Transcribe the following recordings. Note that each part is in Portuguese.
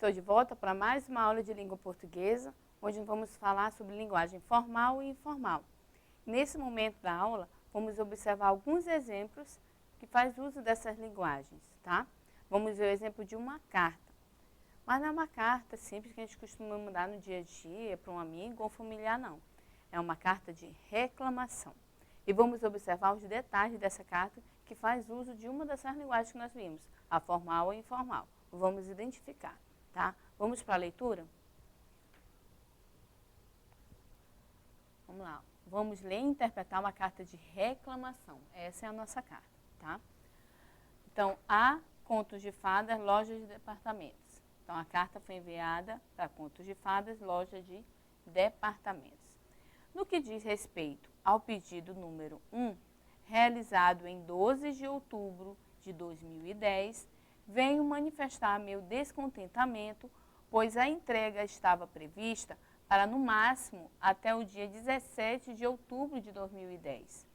Estou de volta para mais uma aula de língua portuguesa, onde vamos falar sobre linguagem formal e informal. Nesse momento da aula, vamos observar alguns exemplos que faz uso dessas linguagens, tá? Vamos ver o exemplo de uma carta. Mas não é uma carta simples que a gente costuma mandar no dia a dia para um amigo ou familiar, não. É uma carta de reclamação. E vamos observar os detalhes dessa carta que faz uso de uma dessas linguagens que nós vimos, a formal ou informal. Vamos identificar, tá? Vamos para a leitura? Vamos lá. Vamos ler e interpretar uma carta de reclamação. Essa é a nossa carta, tá? Então, a Contos de Fadas, Lojas de Departamentos. Então, a carta foi enviada para Contos de Fadas, Loja de Departamentos. No que diz respeito ao pedido número 1, realizado em 12 de outubro de 2010, venho manifestar meu descontentamento, pois a entrega estava prevista para no máximo até o dia 17 de outubro de 2010.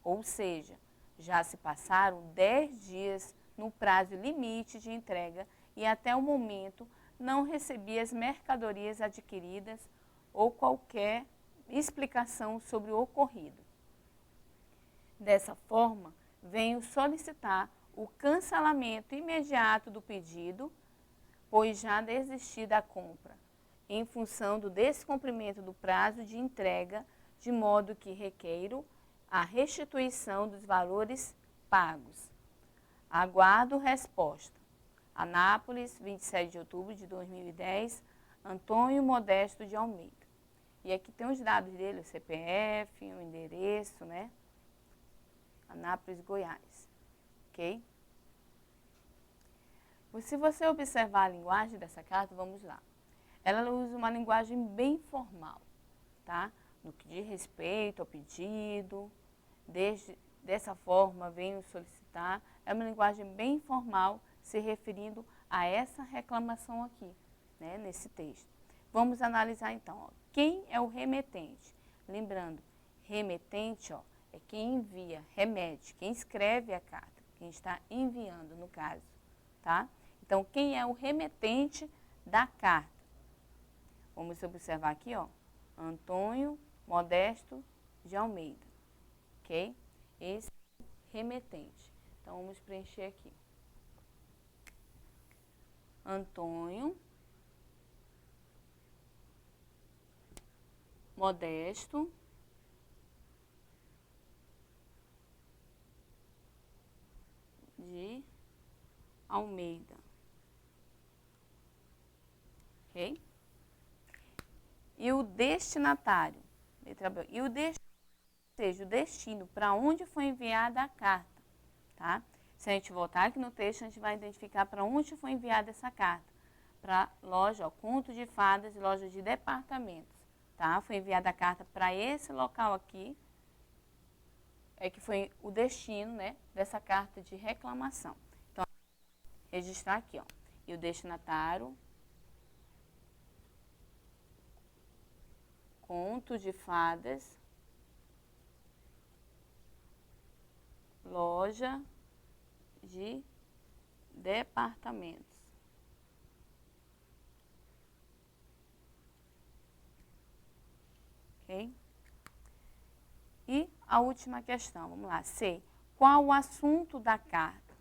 Ou seja, já se passaram 10 dias no prazo limite de entrega e até o momento não recebi as mercadorias adquiridas ou qualquer explicação sobre o ocorrido. Dessa forma, venho solicitar o cancelamento imediato do pedido, pois já desisti da compra, em função do descumprimento do prazo de entrega, de modo que requeiro a restituição dos valores pagos. Aguardo resposta. Anápolis, 27 de outubro de 2010, Antônio Modesto de Almeida. E aqui tem os dados dele, o CPF, o endereço, né? Anápolis, Goiás. Ok? Se você observar a linguagem dessa carta, vamos lá. Ela usa uma linguagem bem formal, tá? No que diz respeito ao pedido, dessa forma venho solicitar. É uma linguagem bem formal, se referindo a essa reclamação aqui, né, nesse texto. Vamos analisar então, ó, quem é o remetente. Lembrando, remetente, ó, é quem envia, remete, quem escreve a carta, quem está enviando, no caso, tá? Então, quem é o remetente da carta? Vamos observar aqui, ó, Antônio Modesto de Almeida, ok? Esse é o remetente. Então, vamos preencher aqui. Antônio Modesto de Almeida. Ok? E o destinatário, letra B, e o destino, ou seja, o destino para onde foi enviada a carta, tá? Se a gente voltar aqui no texto, a gente vai identificar para onde foi enviada essa carta. Para loja, ó, Conto de Fadas, loja de departamentos, tá? Foi enviada a carta para esse local aqui, é que foi o destino, né, dessa carta de reclamação. Então, registrar aqui, ó, e o destinatário, Conto de Fadas, loja de departamentos. Ok? E a última questão, vamos lá. C. Qual o assunto da carta?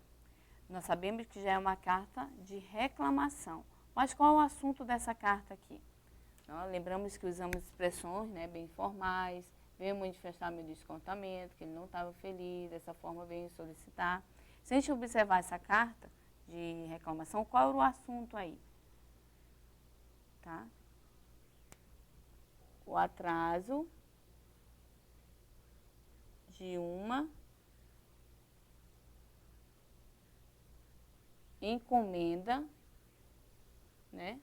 Nós sabemos que já é uma carta de reclamação. Mas qual o assunto dessa carta aqui? Lembramos que usamos expressões, né, bem formais. Veio manifestar meu descontamento, que ele não estava feliz, dessa forma veio solicitar. Se a gente observar essa carta de reclamação, qual era o assunto aí? Tá? O atraso de uma encomenda, né,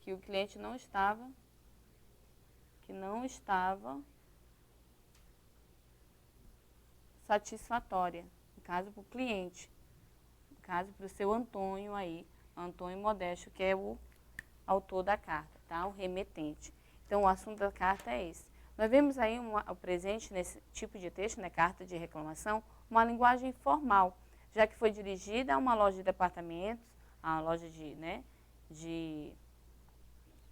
que o cliente não estava satisfatória, no caso para o cliente, no caso para o seu Antônio aí, Antônio Modesto, que é o autor da carta, tá? O remetente. Então, o assunto da carta é esse. Nós vemos aí o presente nesse tipo de texto, né, carta de reclamação, uma linguagem formal, já que foi dirigida a uma loja de departamentos, a loja de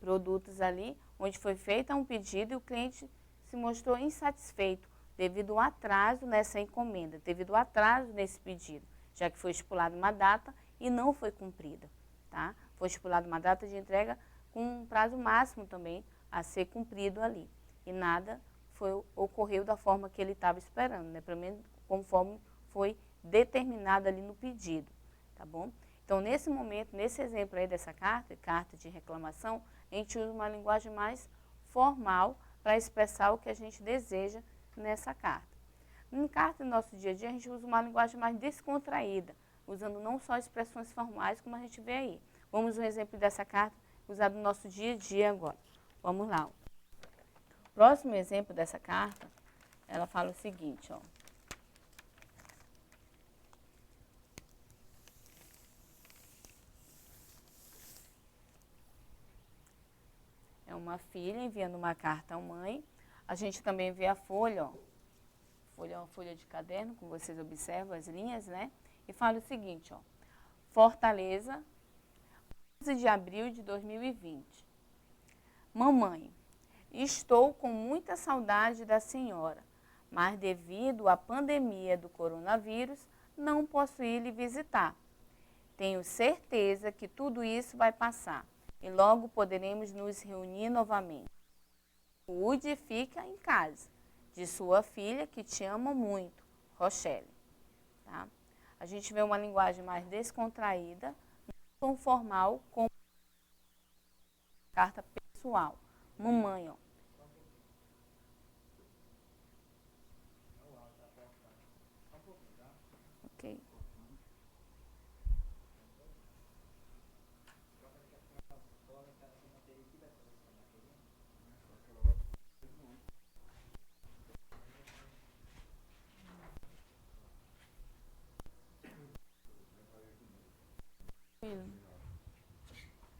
produtos ali, onde foi feito um pedido e o cliente se mostrou insatisfeito devido ao atraso nessa encomenda, devido ao atraso nesse pedido, já que foi estipulada uma data e não foi cumprida. Tá? Foi estipulada uma data de entrega com um prazo máximo também a ser cumprido ali. E nada ocorreu da forma que ele estava esperando, né? Pelo menos conforme foi determinado ali no pedido. Tá bom? Então, nesse momento, nesse exemplo aí dessa carta de reclamação, a gente usa uma linguagem mais formal para expressar o que a gente deseja nessa carta. Em carta, no nosso dia a dia, a gente usa uma linguagem mais descontraída, usando não só expressões formais, como a gente vê aí. Vamos um exemplo dessa carta usada no nosso dia a dia agora. Vamos lá. O próximo exemplo dessa carta, ela fala o seguinte, ó. É uma filha enviando uma carta à mãe. A gente também vê a folha, ó. Folha é uma folha de caderno, como vocês observam, as linhas, né? E fala o seguinte, ó. Fortaleza, 11 de abril de 2020. Mamãe, estou com muita saudade da senhora, mas devido à pandemia do coronavírus, não posso ir lhe visitar. Tenho certeza que tudo isso vai passar e logo poderemos nos reunir novamente. Cuide e fica em casa, de sua filha que te ama muito, Rochelle. Tá? A gente vê uma linguagem mais descontraída, não tão formal como carta pessoal. Mamãe, ó. Ok.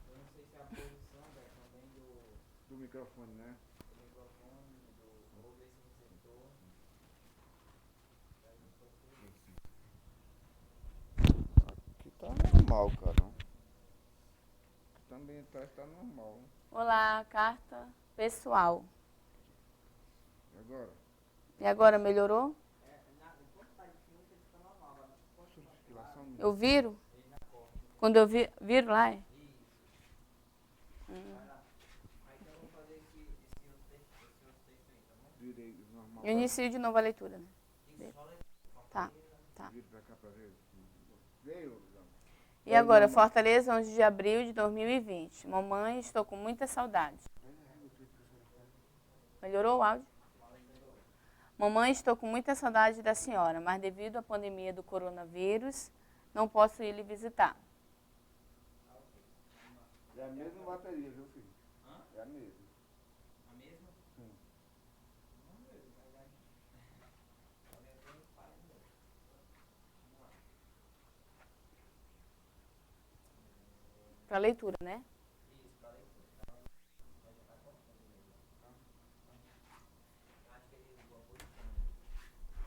Eu não sei se é a posição também do microfone, né? Do microfone, vou ver se você entrou. Aqui tá normal, cara. Também tá normal. Olá, carta pessoal. E agora? E agora melhorou? Eu viro? Quando eu viro lá? É? Eu inicio de novo a leitura. Né? Tá, tá. E agora, Fortaleza, 11 de abril de 2020. Mamãe, estou com muita saudade. Melhorou o áudio? Mamãe, estou com muita saudade da senhora, mas devido à pandemia do coronavírus, não posso ir lhe visitar. É a mesma bateria, viu, filho? É a mesma. A mesma? Sim. Para leitura, né? Isso, para leitura.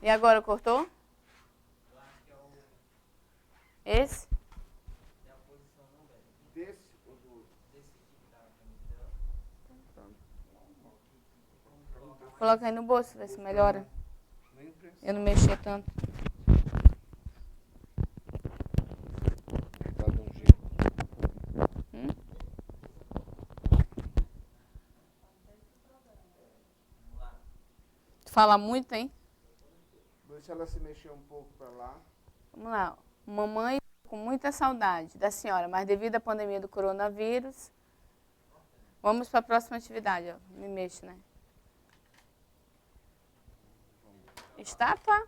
E agora, cortou? Eu acho que é o... Esse? É a posição não, velho. Desse ou do outro? Desse aqui que tá na camisa dela. Coloca aí no bolso, ver se melhora. Eu não mexia tanto. Tá de um jeito. Tu fala muito, hein? Deixa ela se mexer um pouco pra lá. Vamos lá. Mamãe, com muita saudade da senhora, mas devido à pandemia do coronavírus, vamos para a próxima atividade. Ó. Me mexo, né? Estátua?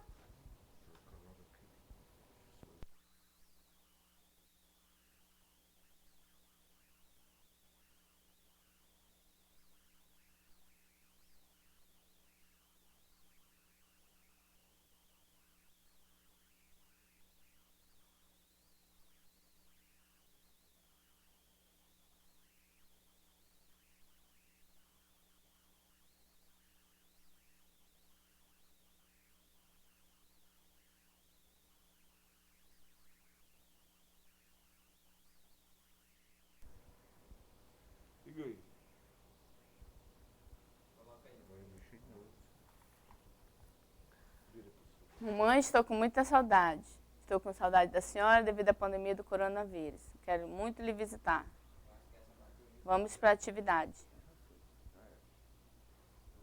Mamãe, estou com muita saudade. Estou com saudade da senhora devido à pandemia do coronavírus. Quero muito lhe visitar. Vamos para a atividade.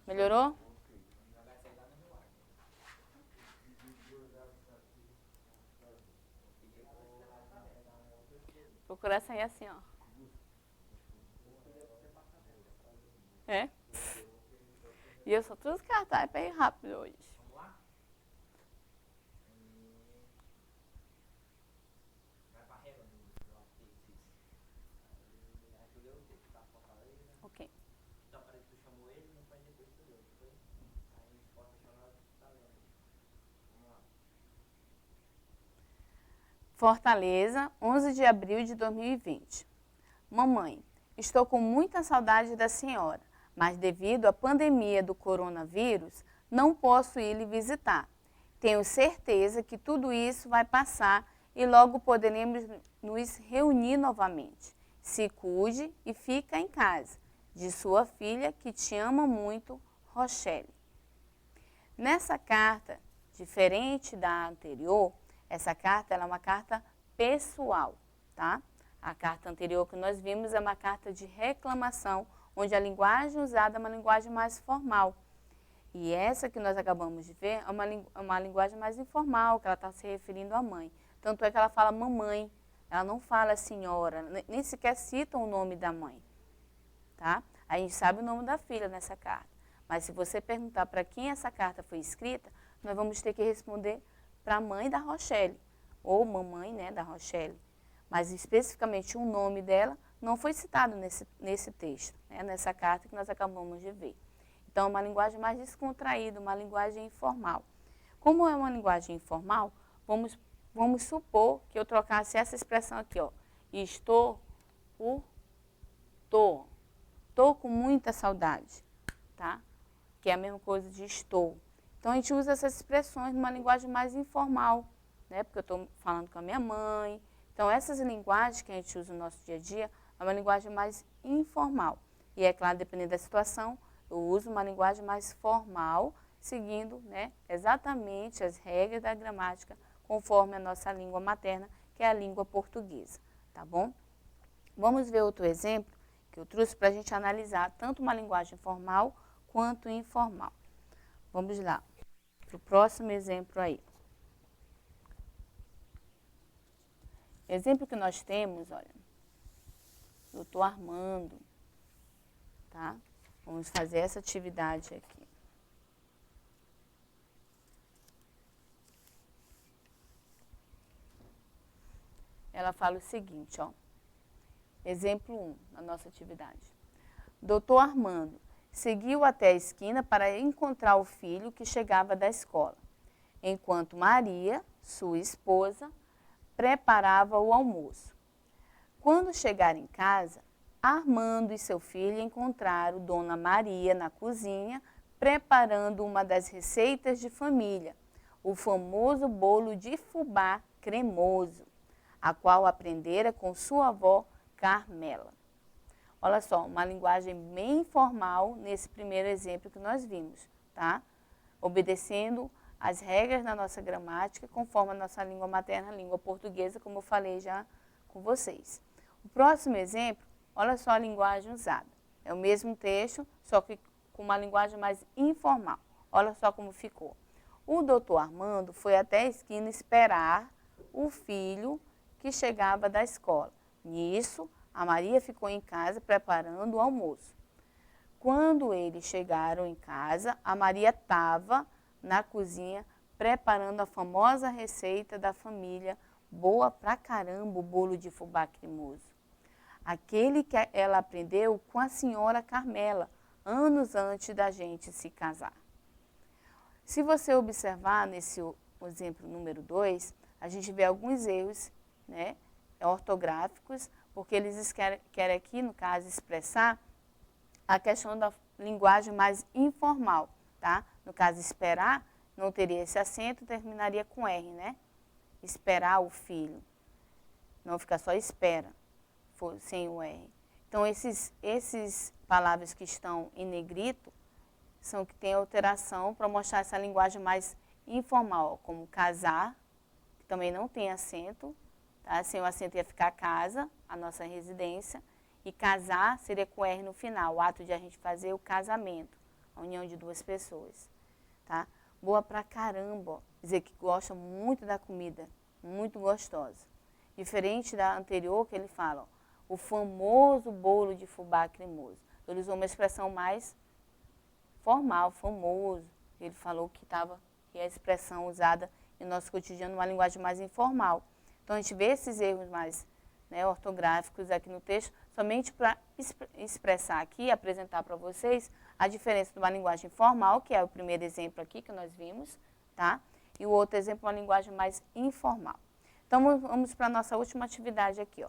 Melhorou? Procurar sair assim, ó. É? E eu sou tudo cartaz para ir rápido hoje. Vamos lá? Vai para a régua do Ok. Então, parece que tu chamou ele, não foi depois tu leu, foi? Aí pode chamar, tá lendo. Vamos lá. Fortaleza, 11 de abril de 2020. Mamãe, estou com muita saudade da senhora, mas devido à pandemia do coronavírus, não posso ir lhe visitar. Tenho certeza que tudo isso vai passar e logo poderemos nos reunir novamente. Se cuide e fica em casa. De sua filha, que te ama muito, Rochelle. Nessa carta, diferente da anterior, essa carta ela é uma carta pessoal, tá? A carta anterior que nós vimos é uma carta de reclamação, onde a linguagem usada é uma linguagem mais formal. E essa que nós acabamos de ver é uma linguagem mais informal, que ela está se referindo à mãe. Tanto é que ela fala mamãe, ela não fala senhora, nem sequer cita o nome da mãe. Tá? A gente sabe o nome da filha nessa carta. Mas se você perguntar para quem essa carta foi escrita, nós vamos ter que responder para a mãe da Rochelle, ou mamãe, né, da Rochelle. Mas especificamente o nome dela não foi citado nesse texto, né, nessa carta que nós acabamos de ver. Então, é uma linguagem mais descontraída, uma linguagem informal. Como é uma linguagem informal, vamos supor que eu trocasse essa expressão aqui, ó. Estou por tô. Tô com muita saudade, tá? Que é a mesma coisa de estou. Então, a gente usa essas expressões numa linguagem mais informal, né? Porque eu estou falando com a minha mãe. Então, essas linguagens que a gente usa no nosso dia a dia é uma linguagem mais informal. E, é claro, dependendo da situação, eu uso uma linguagem mais formal, seguindo, né, exatamente as regras da gramática, conforme a nossa língua materna, que é a língua portuguesa, tá bom? Vamos ver outro exemplo que eu trouxe para a gente analisar tanto uma linguagem formal quanto informal. Vamos lá, para o próximo exemplo aí. Exemplo que nós temos, olha, doutor Armando, tá? Vamos fazer essa atividade aqui. Ela fala o seguinte, ó. Exemplo 1, na nossa atividade. Doutor Armando seguiu até a esquina para encontrar o filho que chegava da escola, enquanto Maria, sua esposa, preparava o almoço. Quando chegaram em casa, Armando e seu filho encontraram Dona Maria na cozinha preparando uma das receitas de família, o famoso bolo de fubá cremoso, a qual aprendera com sua avó Carmela. Olha só, uma linguagem bem informal nesse primeiro exemplo que nós vimos, tá? Obedecendo as regras da nossa gramática, conforme a nossa língua materna, a língua portuguesa, como eu falei já com vocês. O próximo exemplo, olha só a linguagem usada. É o mesmo texto, só que com uma linguagem mais informal. Olha só como ficou. O doutor Armando foi até a esquina esperar o filho que chegava da escola. Nisso, a Maria ficou em casa preparando o almoço. Quando eles chegaram em casa, a Maria estava na cozinha preparando a famosa receita da família, boa pra caramba, o bolo de fubá cremoso. Aquele que ela aprendeu com a senhora Carmela, anos antes da gente se casar. Se você observar nesse exemplo número 2, a gente vê alguns erros, né, ortográficos, porque eles querem aqui, no caso, expressar a questão da linguagem mais informal, tá? No caso, esperar, não teria esse acento, terminaria com R, né? Esperar o filho. Não fica só espera, sem o R. Então, esses palavras que estão em negrito são que tem alteração para mostrar essa linguagem mais informal, como casar, que também não tem acento, tá? Sem o acento ia ficar casa, a nossa residência, e casar seria com R no final, o ato de a gente fazer o casamento, a união de duas pessoas, tá? Boa pra caramba, ó. Dizer que gosta muito da comida, muito gostosa. Diferente da anterior que ele fala, ó, o famoso bolo de fubá cremoso. Ele usou uma expressão mais formal, famoso. Ele falou que é a expressão usada em nosso cotidiano, uma linguagem mais informal. Então, a gente vê esses erros mais, né, ortográficos aqui no texto, somente para expressar aqui, apresentar para vocês a diferença de uma linguagem formal, que é o primeiro exemplo aqui que nós vimos, tá? E o outro exemplo, uma linguagem mais informal. Então, vamos para a nossa última atividade aqui, ó.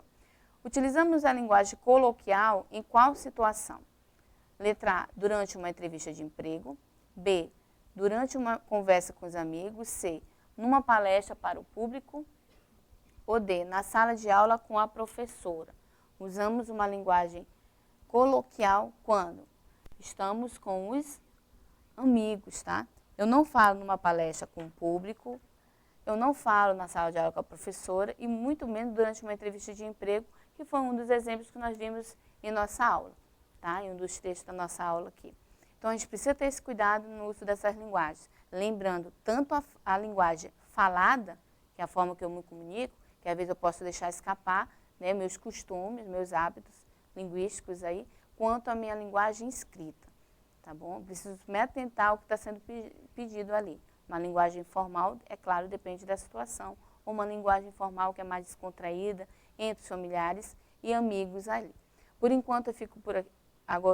Utilizamos a linguagem coloquial em qual situação? Letra A, durante uma entrevista de emprego. B, durante uma conversa com os amigos. C, numa palestra para o público. Ou D, na sala de aula com a professora. Usamos uma linguagem coloquial quando estamos com os amigos, tá? Eu não falo numa palestra com o público, eu não falo na sala de aula com a professora e muito menos durante uma entrevista de emprego, que foi um dos exemplos que nós vimos em nossa aula, tá? Em um dos textos da nossa aula aqui. Então, a gente precisa ter esse cuidado no uso dessas linguagens. Lembrando, tanto a linguagem falada, que é a forma que eu me comunico, que às vezes eu posso deixar escapar, né, meus costumes, meus hábitos linguísticos aí, quanto a minha linguagem escrita, tá bom? Preciso me atentar ao que está sendo pedido ali. Uma linguagem formal, é claro, depende da situação, ou uma linguagem formal que é mais descontraída, entre os familiares e amigos ali. Por enquanto, eu fico por aqui.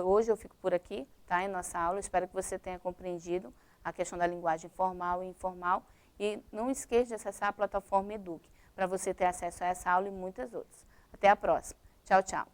Hoje eu fico por aqui, tá, em nossa aula. Espero que você tenha compreendido a questão da linguagem formal e informal. E não esqueça de acessar a plataforma Eduque, para você ter acesso a essa aula e muitas outras. Até a próxima. Tchau, tchau.